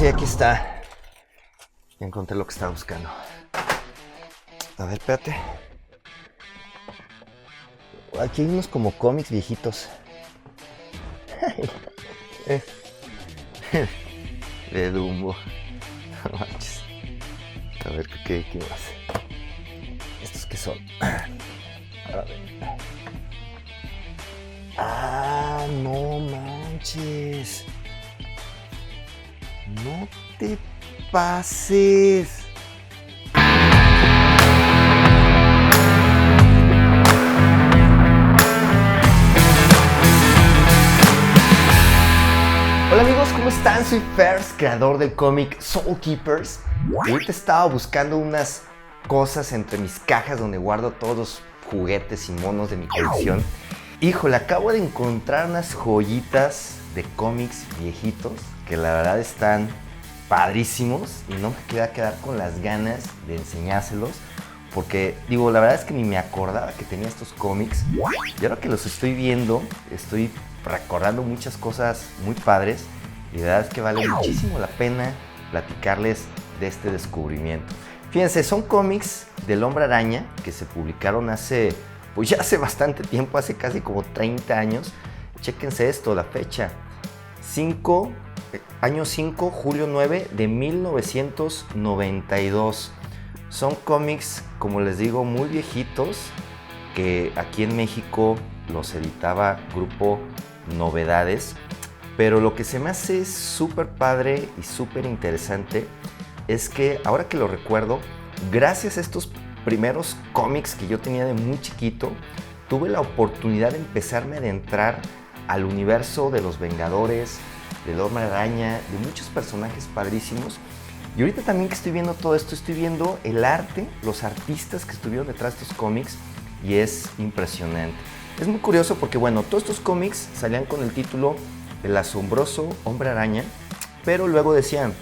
sí, aquí está. Ya encontré lo que estaba buscando. A ver, espérate. Aquí hay unos como cómics viejitos. De Dumbo. No manches. A ver, ¿qué más? ¿Estos qué son? A ver. Ah, no manches. No te pases. Hola amigos, ¿cómo están? Soy Fers, creador del cómic Soul Keepers. Y ahorita estaba buscando unas cosas entre mis cajas donde guardo todos los juguetes y monos de mi colección. Híjole, acabo de encontrar unas joyitas de cómics viejitos que la verdad están padrísimos y no me quería quedar con las ganas de enseñárselos. Porque, digo, la verdad es que ni me acordaba que tenía estos cómics. Y ahora que los estoy viendo, estoy recordando muchas cosas muy padres. Y la verdad es que vale muchísimo la pena platicarles de este descubrimiento. Fíjense, son cómics del Hombre Araña que se publicaron hace, pues ya hace bastante tiempo, hace casi como 30 años. Chéquense esto, la fecha. Año 5, julio 9 de 1992. Son cómics, como les digo, muy viejitos, que aquí en México los editaba Grupo Novedades. Pero lo que se me hace súper padre y súper interesante es que, ahora que lo recuerdo, gracias a estos primeros cómics que yo tenía de muy chiquito, tuve la oportunidad de empezarme a adentrar al universo de los Vengadores, del Hombre Araña, de muchos personajes padrísimos. Y ahorita también que estoy viendo todo esto, estoy viendo el arte, los artistas que estuvieron detrás de estos cómics y es impresionante. Es muy curioso porque, bueno, todos estos cómics salían con el título El asombroso Hombre Araña, pero luego decían,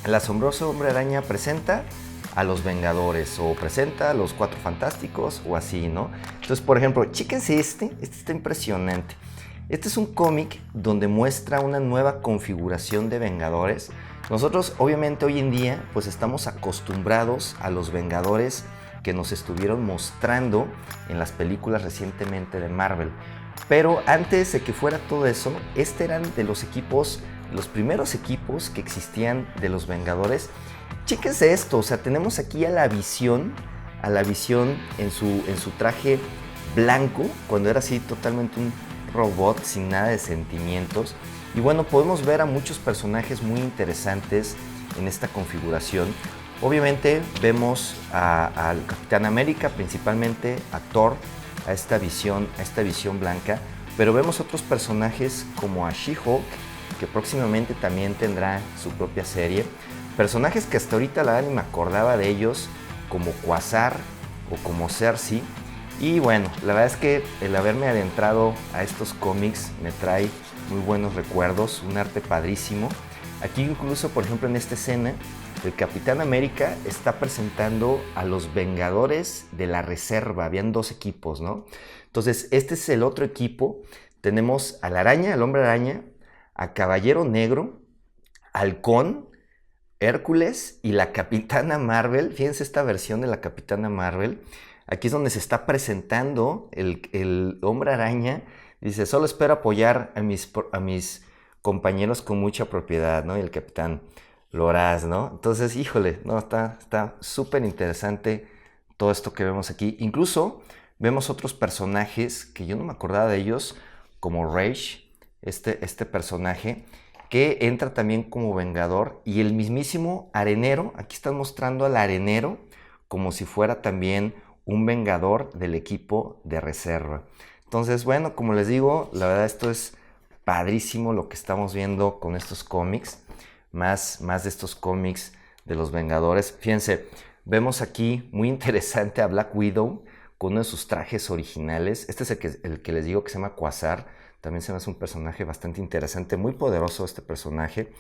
el asombroso Hombre Araña presenta a los Vengadores o presenta a los Cuatro Fantásticos o así, ¿no? Entonces, por ejemplo, chéquense este está impresionante. Este es un cómic donde muestra una nueva configuración de Vengadores. Nosotros obviamente hoy en día pues estamos acostumbrados a los Vengadores que nos estuvieron mostrando en las películas recientemente de Marvel. Pero antes de que fuera todo eso, eran de los equipos, los primeros equipos que existían de los Vengadores. Chéquense esto, o sea, tenemos aquí a la Visión en su traje blanco, cuando era así totalmente un robot sin nada de sentimientos. Y bueno, podemos ver a muchos personajes muy interesantes en esta configuración. Obviamente vemos al Capitán América, principalmente a Thor, a esta visión blanca, pero vemos otros personajes como a She-Hulk, que próximamente también tendrá su propia serie. Personajes que hasta ahorita la verdad ni me acordaba de ellos, como Quasar o como Cersei. Y bueno, la verdad es que el haberme adentrado a estos cómics me trae muy buenos recuerdos, un arte padrísimo. Aquí incluso, por ejemplo, en esta escena, el Capitán América está presentando a los Vengadores de la Reserva. Habían dos equipos, ¿no? Entonces, este es el otro equipo. Tenemos a la Araña, al Hombre Araña, a Caballero Negro, Halcón, Hércules y la Capitana Marvel. Fíjense esta versión de la Capitana Marvel. Aquí es donde se está presentando el Hombre Araña. Dice, solo espero apoyar a mis compañeros con mucha propiedad, ¿no? Y el Capitán Loraz, ¿no? Entonces, híjole, no, está súper interesante todo esto que vemos aquí. Incluso vemos otros personajes que yo no me acordaba de ellos, como Rage, este personaje, que entra también como Vengador. Y el mismísimo Arenero, aquí están mostrando al Arenero como si fuera también un Vengador del equipo de reserva. Entonces, bueno, como les digo, la verdad esto es padrísimo lo que estamos viendo con estos cómics, más de estos cómics de los Vengadores. Fíjense, vemos aquí muy interesante a Black Widow con uno de sus trajes originales. Este es el que les digo que se llama Quasar. También se me hace un personaje bastante interesante, muy poderoso este personaje.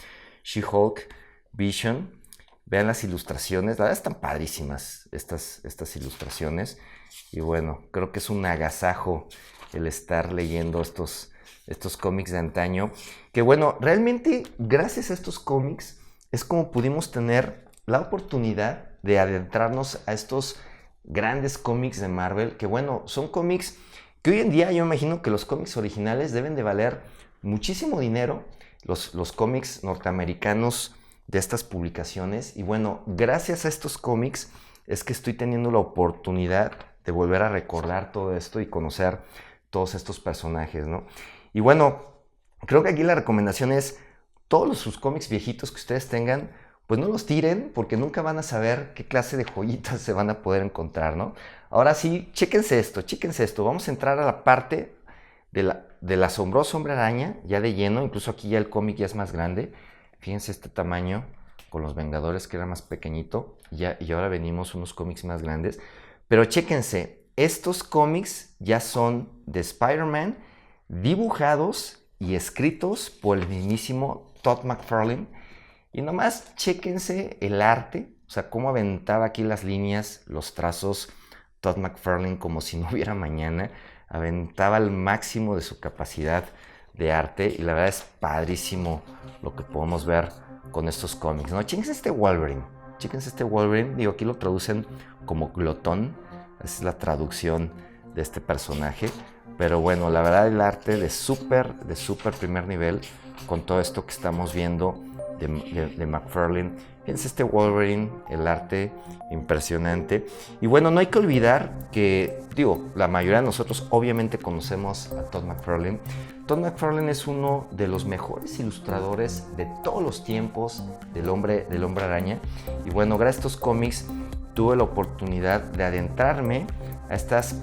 She-Hulk, Vision. Vean las ilustraciones, la verdad están padrísimas estas ilustraciones. Y bueno, creo que es un agasajo el estar leyendo estos cómics de antaño. Que bueno, realmente gracias a estos cómics es como pudimos tener la oportunidad de adentrarnos a estos grandes cómics de Marvel, que bueno, son cómics que hoy en día yo imagino que los cómics originales deben de valer muchísimo dinero, los cómics norteamericanos de estas publicaciones. Y bueno, gracias a estos cómics es que estoy teniendo la oportunidad de volver a recordar todo esto y conocer todos estos personajes, ¿no? Y bueno, creo que aquí la recomendación es todos sus cómics viejitos que ustedes tengan, pues no los tiren porque nunca van a saber qué clase de joyitas se van a poder encontrar, ¿no? Ahora sí, chéquense esto. Vamos a entrar a la parte del asombroso Hombre Araña, ya de lleno, incluso aquí ya el cómic ya es más grande. Fíjense este tamaño con los Vengadores que era más pequeñito y ahora venimos unos cómics más grandes. Pero chéquense, estos cómics ya son de Spider-Man dibujados y escritos por el mismísimo Todd McFarlane. Y nomás chéquense el arte, o sea, cómo aventaba aquí las líneas, los trazos Todd McFarlane como si no hubiera mañana. Aventaba al máximo de su capacidad de arte y la verdad es padrísimo lo que podemos ver con estos cómics, ¿no? Chéquense este Wolverine, digo, aquí lo traducen como glotón, esa es la traducción de este personaje, pero bueno, la verdad el arte de súper primer nivel con todo esto que estamos viendo de McFarlane. Fíjense este Wolverine, el arte impresionante. Y bueno, no hay que olvidar que, digo, la mayoría de nosotros obviamente conocemos a Todd McFarlane. Todd McFarlane es uno de los mejores ilustradores de todos los tiempos del hombre araña. Y bueno, gracias a estos cómics tuve la oportunidad de adentrarme a estas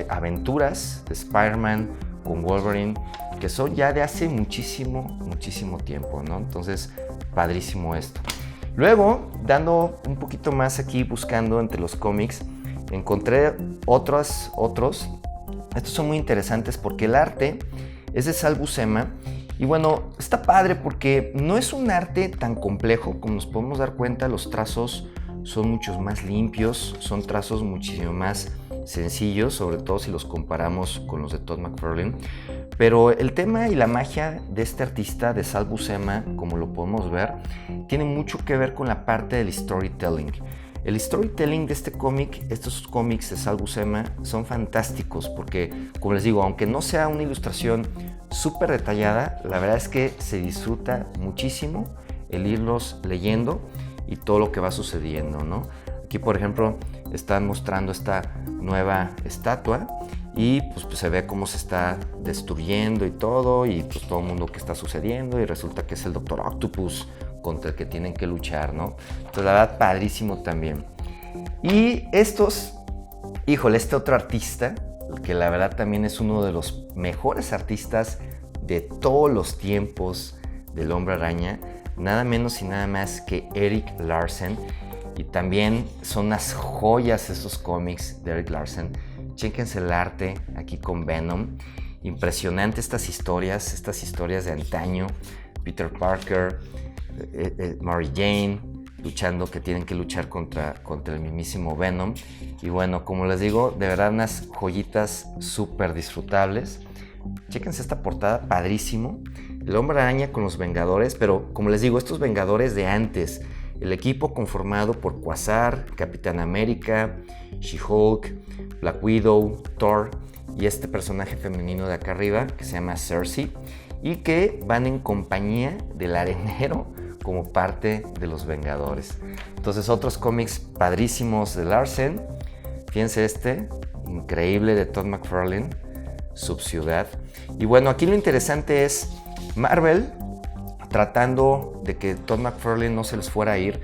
aventuras de Spider-Man con Wolverine, que son ya de hace muchísimo tiempo, ¿no? Entonces, padrísimo esto. Luego, dando un poquito más aquí, buscando entre los cómics, encontré otros. Estos son muy interesantes porque el arte es de Sal Buscema. Y bueno, está padre porque no es un arte tan complejo, como nos podemos dar cuenta, los trazos son muchos más limpios, son trazos muchísimo más sencillos, sobre todo si los comparamos con los de Todd McFarlane. Pero el tema y la magia de este artista, de Sal Buscema, como lo podemos ver, tiene mucho que ver con la parte del storytelling. El storytelling de este cómic, estos cómics de Sal Buscema, son fantásticos porque, como les digo, aunque no sea una ilustración súper detallada, la verdad es que se disfruta muchísimo el irlos leyendo y todo lo que va sucediendo, ¿no? Aquí, por ejemplo, están mostrando esta nueva estatua y pues se ve cómo se está destruyendo y todo el mundo que está sucediendo, y resulta que es el Doctor Octopus contra el que tienen que luchar, ¿no? Entonces, la verdad, padrísimo también. Y este otro artista, que la verdad también es uno de los mejores artistas de todos los tiempos del Hombre Araña, nada menos y nada más que Erik Larsen. Y también son unas joyas esos cómics de Erik Larsen. Chéquense el arte aquí con Venom. Impresionante estas historias de antaño. Peter Parker, Mary Jane, que tienen que luchar contra el mismísimo Venom. Y bueno, como les digo, de verdad unas joyitas súper disfrutables. Chéquense esta portada, padrísimo. El Hombre Araña con los Vengadores, pero como les digo, estos Vengadores de antes. El equipo conformado por Quasar, Capitán América, She-Hulk, Black Widow, Thor y este personaje femenino de acá arriba que se llama Cersei, y que van en compañía del Arenero como parte de los Vengadores. Entonces, otros cómics padrísimos de Larsen. Fíjense este, increíble, de Todd McFarlane, Subciudad. Y bueno, aquí lo interesante es Marvel tratando de que Todd McFarlane no se les fuera a ir.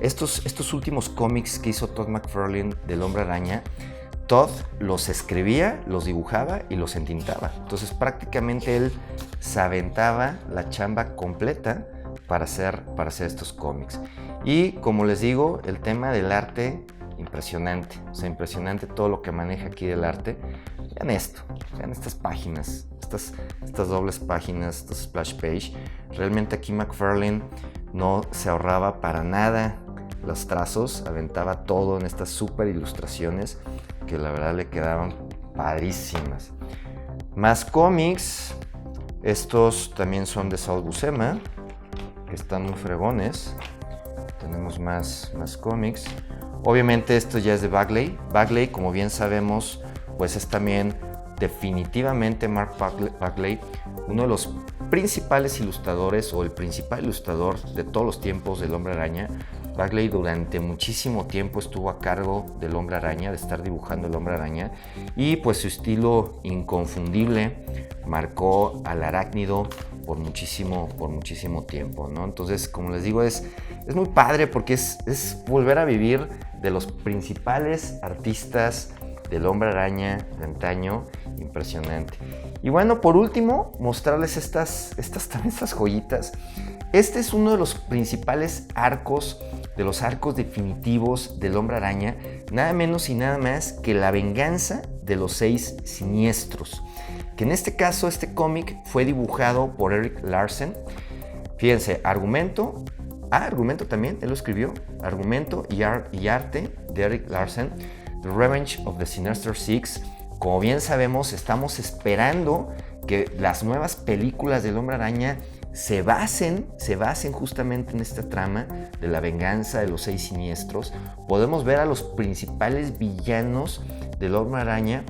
Estos últimos cómics que hizo Todd McFarlane del Hombre Araña, Todd los escribía, los dibujaba y los entintaba. Entonces prácticamente él se aventaba la chamba completa para hacer estos cómics. Y como les digo, el tema del arte, impresionante. O sea, impresionante todo lo que maneja aquí del arte. Vean esto, vean estas páginas, estas dobles páginas, estos splash page. Realmente aquí McFarlane no se ahorraba para nada los trazos, aventaba todo en estas super ilustraciones que la verdad le quedaban padrísimas. Más cómics, estos también son de Sal Buscema, que están muy fregones. tenemos más cómics. Obviamente esto ya es de Bagley. Bagley, como bien sabemos, pues es también definitivamente Mark Bagley, uno de los principales ilustradores o el principal ilustrador de todos los tiempos del Hombre Araña. Bagley durante muchísimo tiempo estuvo a cargo del Hombre Araña, de estar dibujando el Hombre Araña, y pues su estilo inconfundible marcó al Arácnido por muchísimo tiempo, ¿no? Entonces, como les digo, es muy padre porque es volver a vivir de los principales artistas del Hombre Araña de antaño. Impresionante. Y bueno, por último, mostrarles estas joyitas. Este es uno de los principales arcos, de los arcos definitivos del Hombre Araña, nada menos y nada más que La venganza de los 6 siniestros, que en este caso este cómic fue dibujado por Erik Larsen. Fíjense, argumento también, él lo escribió, argumento y arte de Erik Larsen, The Revenge of the Sinister Six. Como bien sabemos, estamos esperando que las nuevas películas del Hombre Araña se basen justamente en esta trama de la venganza de los 6 siniestros. Podemos ver a los principales villanos del Hombre Araña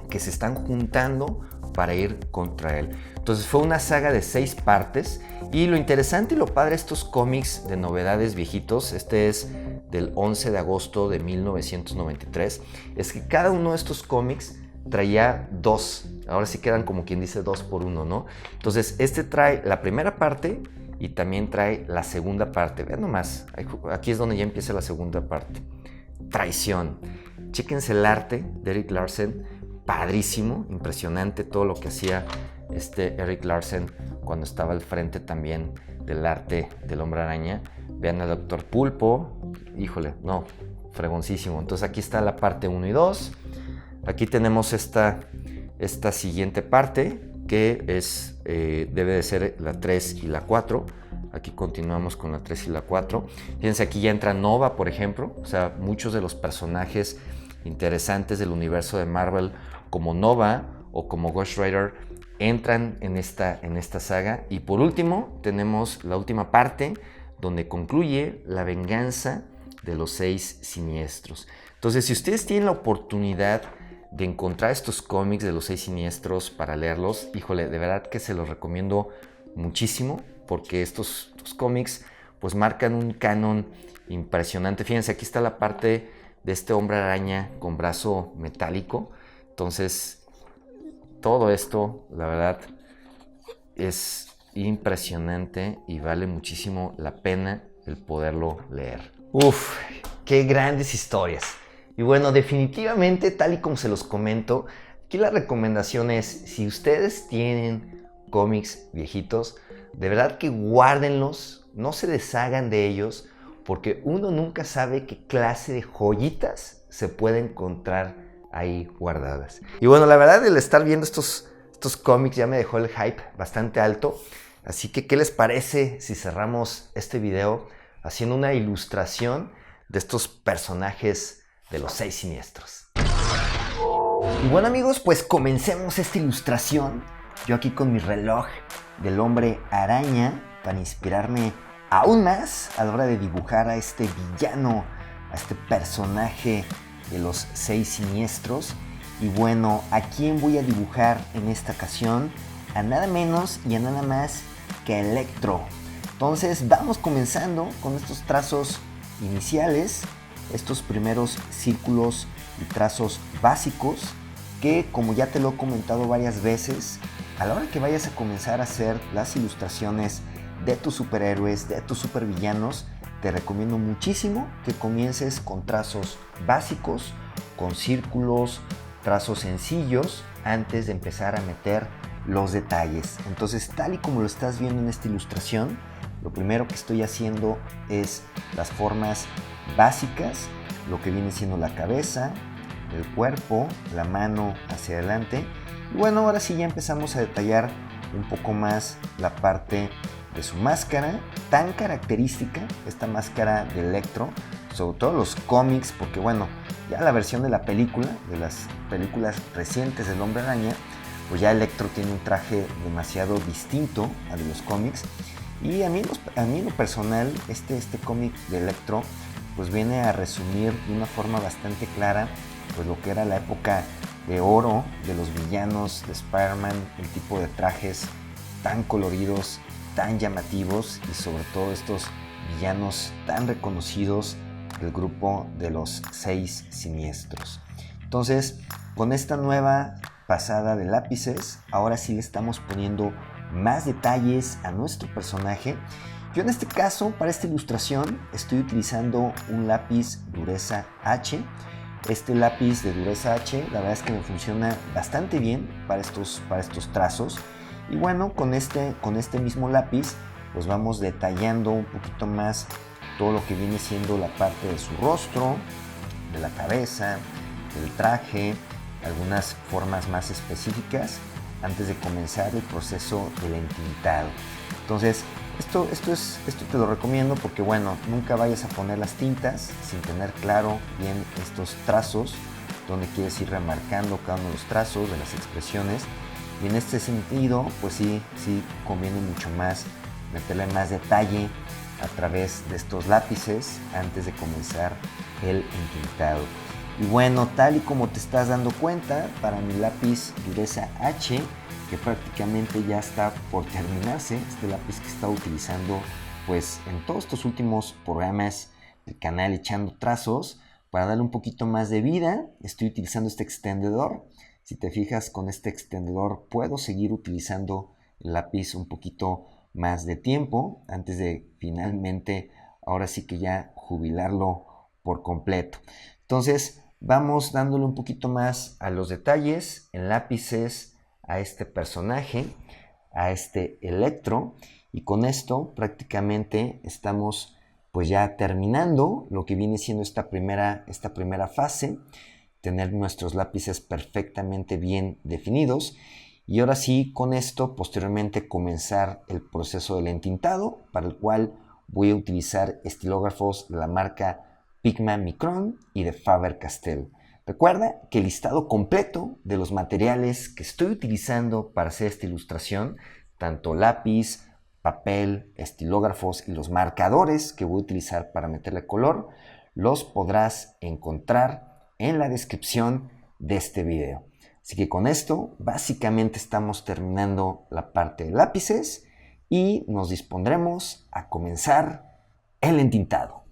que se están juntando para ir contra él. Entonces fue una saga de 6 partes, y lo interesante y lo padre de estos cómics de novedades viejitos, este es del 11 de agosto de 1993, es que cada uno de estos cómics traía 2, ahora sí quedan como quien dice 2 por 1, ¿no? Entonces este trae la primera parte y también trae la segunda parte. Vean nomás, aquí es donde ya empieza la segunda parte. Traición. Chéquense el arte de Erik Larsen, padrísimo, impresionante todo lo que hacía Erik Larsen cuando estaba al frente también del arte del Hombre Araña. Vean al Doctor Pulpo, híjole, no, fregoncísimo. Entonces aquí está la parte 1 y 2. Aquí tenemos esta siguiente parte que es, debe de ser la 3 y la 4. Aquí continuamos con la 3 y la 4. Fíjense, aquí ya entra Nova, por ejemplo. O sea, muchos de los personajes interesantes del universo de Marvel, como Nova o como Ghost Rider, entran en esta saga. Y por último, tenemos la última parte, donde concluye la venganza de los 6 siniestros. Entonces, si ustedes tienen la oportunidad de encontrar estos cómics de los 6 siniestros para leerlos, híjole, de verdad que se los recomiendo muchísimo, porque estos cómics pues marcan un canon impresionante. Fíjense, aquí está la parte de este Hombre Araña con brazo metálico. Entonces, todo esto, la verdad, es impresionante y vale muchísimo la pena el poderlo leer. Uf, qué grandes historias. Y bueno, definitivamente, tal y como se los comento, aquí la recomendación es, si ustedes tienen cómics viejitos, de verdad que guárdenlos, no se deshagan de ellos, porque uno nunca sabe qué clase de joyitas se puede encontrar ahí guardadas. Y bueno, la verdad, el estar viendo estos cómics ya me dejó el hype bastante alto. Así que, ¿qué les parece si cerramos este video haciendo una ilustración de estos personajes de los 6 siniestros? Y bueno, amigos, pues comencemos esta ilustración. Yo aquí con mi reloj del Hombre Araña para inspirarme aún más a la hora de dibujar a este villano, a este personaje de los 6 siniestros. Y bueno, ¿a quién voy a dibujar en esta ocasión? A nada menos y a nada más que a Electro. Entonces vamos comenzando con estos trazos iniciales, estos primeros círculos y trazos básicos que, como ya te lo he comentado varias veces, a la hora que vayas a comenzar a hacer las ilustraciones de tus superhéroes, de tus supervillanos, te recomiendo muchísimo que comiences con trazos básicos, con círculos, trazos sencillos, antes de empezar a meter los detalles. Entonces, tal y como lo estás viendo en esta ilustración, lo primero que estoy haciendo es las formas básicas, lo que viene siendo la cabeza, el cuerpo, la mano hacia adelante. Y bueno, ahora sí ya empezamos a detallar un poco más la parte de su máscara, tan característica, esta máscara de Electro, sobre todo los cómics, porque bueno, ya la versión de la película, de las películas recientes del Hombre Araña, pues ya Electro tiene un traje demasiado distinto al de los cómics. Y a mí en lo personal, este cómic de Electro pues viene a resumir de una forma bastante clara pues lo que era la época de oro de los villanos de Spider-Man, el tipo de trajes tan coloridos, tan llamativos y sobre todo estos villanos tan reconocidos del grupo de los 6 siniestros. Entonces, con esta nueva pasada de lápices, ahora sí le estamos poniendo más detalles a nuestro personaje. Yo en este caso, para esta ilustración, estoy utilizando un lápiz dureza H. Este lápiz de dureza H, la verdad es que me funciona bastante bien para estos trazos. Y bueno, con este mismo lápiz, pues vamos detallando un poquito más todo lo que viene siendo la parte de su rostro, de la cabeza, del traje, algunas formas más específicas antes de comenzar el proceso del entintado. Entonces, esto te lo recomiendo porque, bueno, nunca vayas a poner las tintas sin tener claro bien estos trazos, donde quieres ir remarcando cada uno de los trazos, de las expresiones. Y en este sentido, pues sí conviene mucho más meterle más detalle a través de estos lápices antes de comenzar el entintado. Y bueno, tal y como te estás dando cuenta, para mi lápiz dureza H, que prácticamente ya está por terminarse, este lápiz que he estado utilizando pues en todos estos últimos programas del canal echando trazos, para darle un poquito más de vida, estoy utilizando este extendedor. Si te fijas, con este extendedor puedo seguir utilizando el lápiz un poquito más de tiempo antes de finalmente, ahora sí que ya jubilarlo por completo. Entonces vamos dándole un poquito más a los detalles en lápices a este personaje, a este Electro, y con esto prácticamente estamos pues ya terminando lo que viene siendo esta primera fase, tener nuestros lápices perfectamente bien definidos. Y ahora sí, con esto, posteriormente comenzar el proceso del entintado, para el cual voy a utilizar estilógrafos de la marca Pigma Micron y de Faber-Castell. Recuerda que el listado completo de los materiales que estoy utilizando para hacer esta ilustración, tanto lápiz, papel, estilógrafos y los marcadores que voy a utilizar para meterle color, los podrás encontrar en la descripción de este video. Así que con esto básicamente estamos terminando la parte de lápices y nos dispondremos a comenzar el entintado.